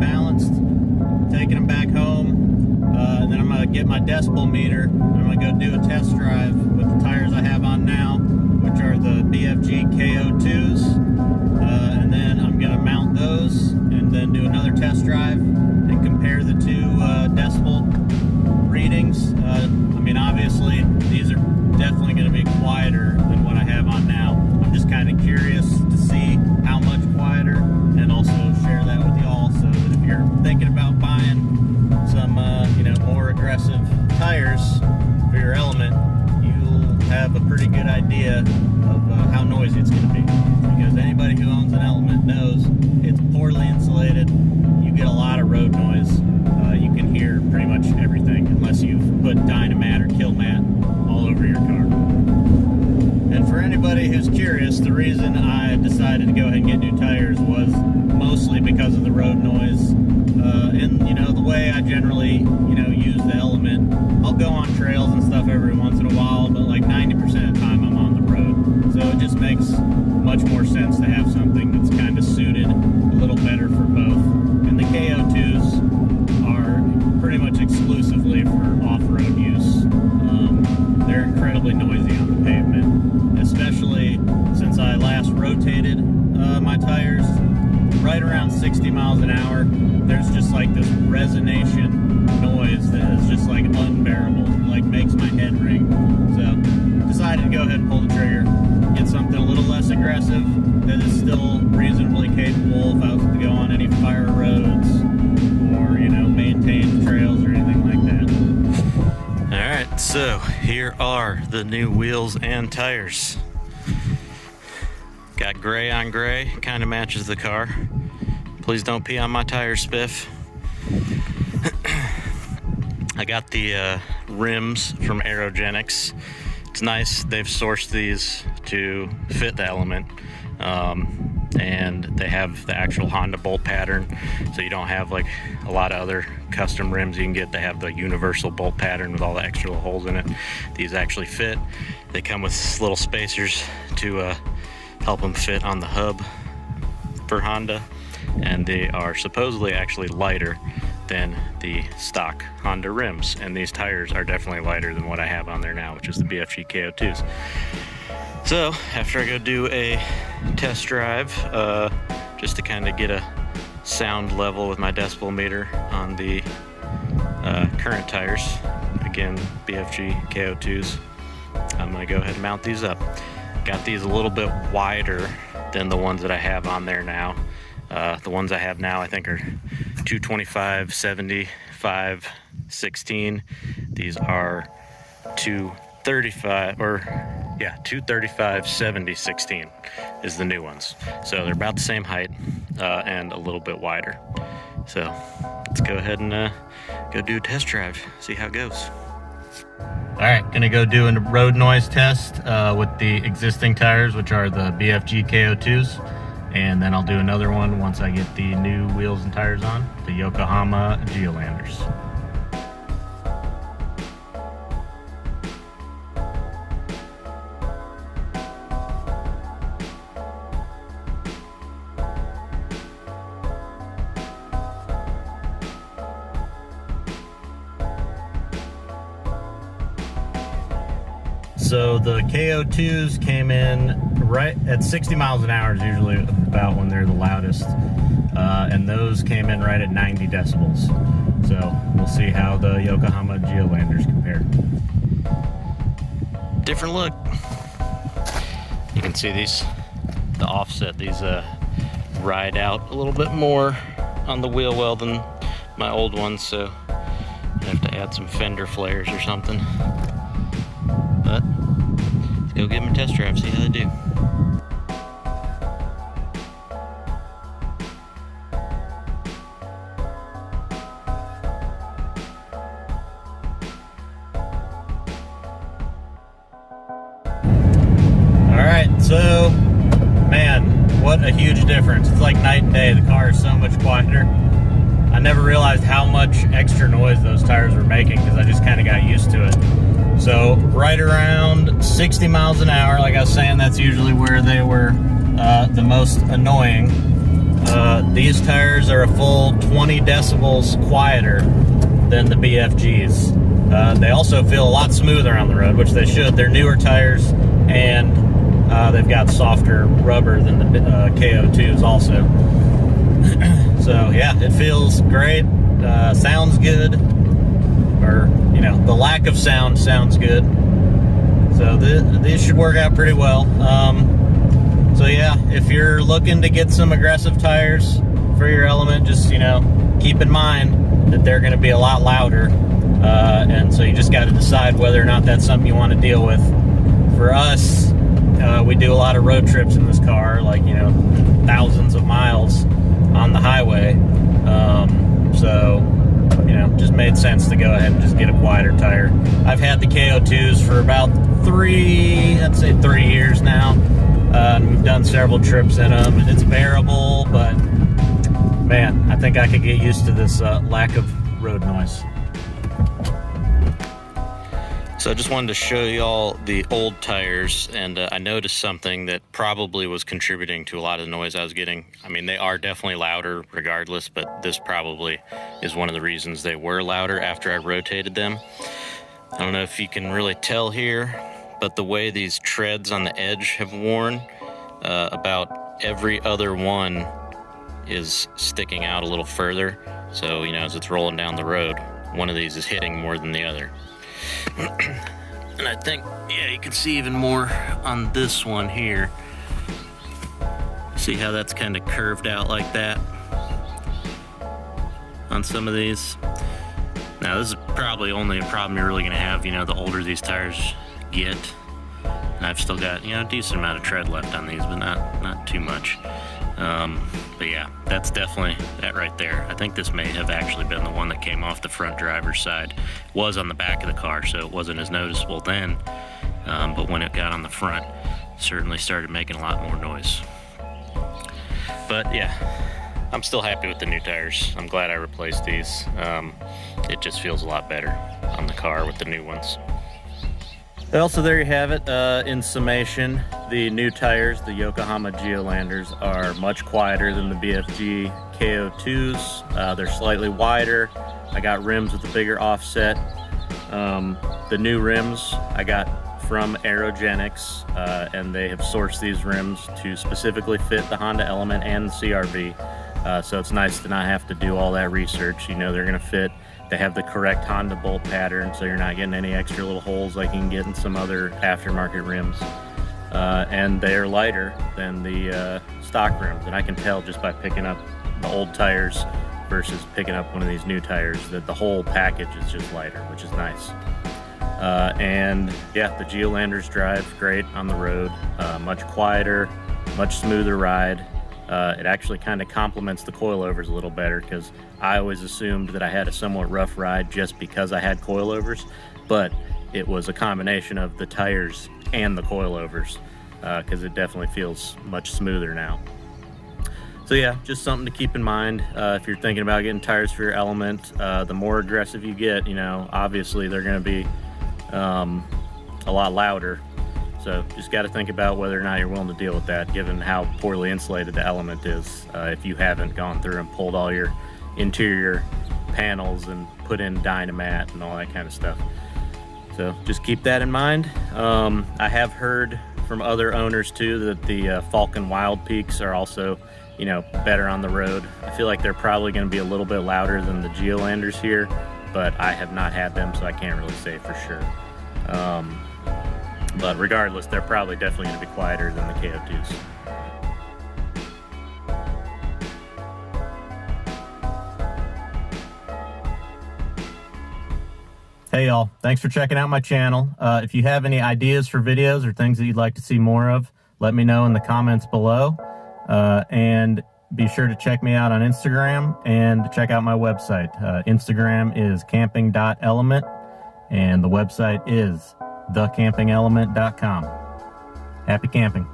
balanced, taking them back home, and then I'm going to get my decibel meter. I'm going to go do a test drive with the tires I have on now, which are the BFG KO2s, and then I'm going to mount those and then do another test drive and compare the two decibel readings. I mean, obviously these are definitely going to be quieter than what I have on now. I'm just kind of curious to see how much quieter, and also share that with y'all, so that if you're thinking about buying some more aggressive tires for your Element, you'll have a pretty good idea of how noisy it's going to be. Because anybody who owns an Element knows it's poorly insulated. You get a lot of road noise. You can hear pretty much everything, unless you've put Dynamat or Killmat all over your car. And for anybody who's curious, the reason I decided to go ahead and get new tires was mostly because of the road noise. And the way I generally use the Element, I'll go on trails and stuff every once in a while, but like 90% of the time I'm on the road. So it just makes much more sense to have something that's kind of suited a little better for both. And the KO2s are pretty much exclusively for off-road use. They're incredibly noisy on the pavement, especially since I last rotated my tires. Right around 60 miles an hour, there's just like this resonation noise that is just like unbearable. It like makes my head ring. So decided to go ahead and pull the trigger, get something a little less aggressive that is still reasonably capable if I was to go on any fire roads or maintained trails or anything like that. Alright, so here are the new wheels and tires. Got gray on gray, kind of matches the car. Please don't pee on my tires, Spiff. I got the rims from Aerogenics. It's nice, they've sourced these to fit the Element. And they have the actual Honda bolt pattern, so you don't have like a lot of other custom rims you can get. They have the universal bolt pattern with all the extra holes in it. These actually fit. They come with little spacers to help them fit on the hub for Honda, and they are supposedly actually lighter than the stock Honda rims, and these tires are definitely lighter than what I have on there now, which is the BFG KO2s. So after I go do a test drive, just to kind of get a sound level with my decibel meter on the current tires, again BFG KO2s, I'm going to go ahead and mount these up. Got these a little bit wider than the ones that I have on there now. The ones I have now I think are 225, 70, 5, 16. These are 235, 235, 70, 16 is the new ones. So they're about the same height and a little bit wider. So let's go ahead and go do a test drive, see how it goes. All right, gonna go do a road noise test with the existing tires, which are the BFG KO2s. And then I'll do another one once I get the new wheels and tires on, the Yokohama Geolandars. So the KO2s came in right at 60 miles an hour is usually about when they're the loudest. And those came in right at 90 decibels. So we'll see how the Yokohama Geolandars compare. Different look. You can see these, the offset, these ride out a little bit more on the wheel well than my old ones, so I have to add some fender flares or something. But let's go give them a test drive, see how they do. Alright, so man, what a huge difference. It's like night and day. The car is so much quieter. I never realized how much extra noise those tires were making because I just kind of got used to it. So right around 60 miles an hour, like I was saying, that's usually where they were the most annoying. These tires are a full 20 decibels quieter than the BFGs. They also feel a lot smoother on the road, which they should. They're newer tires, and they've got softer rubber than the KO2s also. So yeah, it feels great. Sounds good, or you know, the lack of sound sounds good. So these should work out pretty well. So yeah, if you're looking to get some aggressive tires for your Element, just, you know, keep in mind that they're going to be a lot louder, and so you just got to decide whether or not that's something you want to deal with. For us, we do a lot of road trips in this car, like, you know, thousands of miles on the highway, so, you know, just made sense to go ahead and just get a quieter tire. I've had the KO2s for about 3 years now. We've done several trips in them, and it's bearable, but man, I think I could get used to this lack of road noise. So I just wanted to show y'all the old tires, and I noticed something that probably was contributing to a lot of the noise I was getting. I mean, they are definitely louder regardless, but this probably is one of the reasons they were louder after I rotated them. I don't know if you can really tell here, but the way these treads on the edge have worn, about every other one is sticking out a little further. So, you know, as it's rolling down the road, one of these is hitting more than the other. And I think, yeah, you can see even more on this one here. See how that's kind of curved out like that on some of these. Now, this is probably only a problem you're really going to have, you know, the older these tires get. And I've still got, you know, a decent amount of tread left on these, but not too much. But yeah, that's definitely that right there. I think this may have actually been the one that came off the front driver's side. It was on the back of the car, so it wasn't as noticeable then. But when it got on the front, it certainly started making a lot more noise. But yeah, I'm still happy with the new tires. I'm glad I replaced these. It just feels a lot better on the car with the new ones. Well, so there you have it. In summation, the new tires, the Yokohama Geolandars, are much quieter than the BFG KO2s. They're slightly wider. I got rims with a bigger offset. The new rims I got from Aerogenics, and they have sourced these rims to specifically fit the Honda Element and the CR-V. So it's nice to not have to do all that research. You know they're going to fit. They have the correct Honda bolt pattern, so you're not getting any extra little holes like you can get in some other aftermarket rims. And they're lighter than the stock rims, and I can tell just by picking up the old tires versus picking up one of these new tires that the whole package is just lighter, which is nice. And yeah, the Geolandars drive great on the road, much quieter, much smoother ride. It actually kind of complements the coilovers a little better, because I always assumed that I had a somewhat rough ride just because I had coilovers, but it was a combination of the tires and the coilovers, because it definitely feels much smoother now. So yeah, just something to keep in mind if you're thinking about getting tires for your Element. The more aggressive you get, you know, obviously they're going to be a lot louder. So just got to think about whether or not you're willing to deal with that, given how poorly insulated the Element is, if you haven't gone through and pulled all your interior panels and put in Dynamat and all that kind of stuff. So just keep that in mind. I have heard from other owners too that the Falcon Wild Peaks are also, you know, better on the road. I feel like they're probably going to be a little bit louder than the Geolandars here, but I have not had them, so I can't really say for sure. But regardless, they're probably definitely going to be quieter than the KO2s. Hey y'all, thanks for checking out my channel. If you have any ideas for videos or things that you'd like to see more of, let me know in the comments below. And be sure to check me out on Instagram and check out my website. Instagram is camping.element and the website is thecampingelement.com. Happy camping.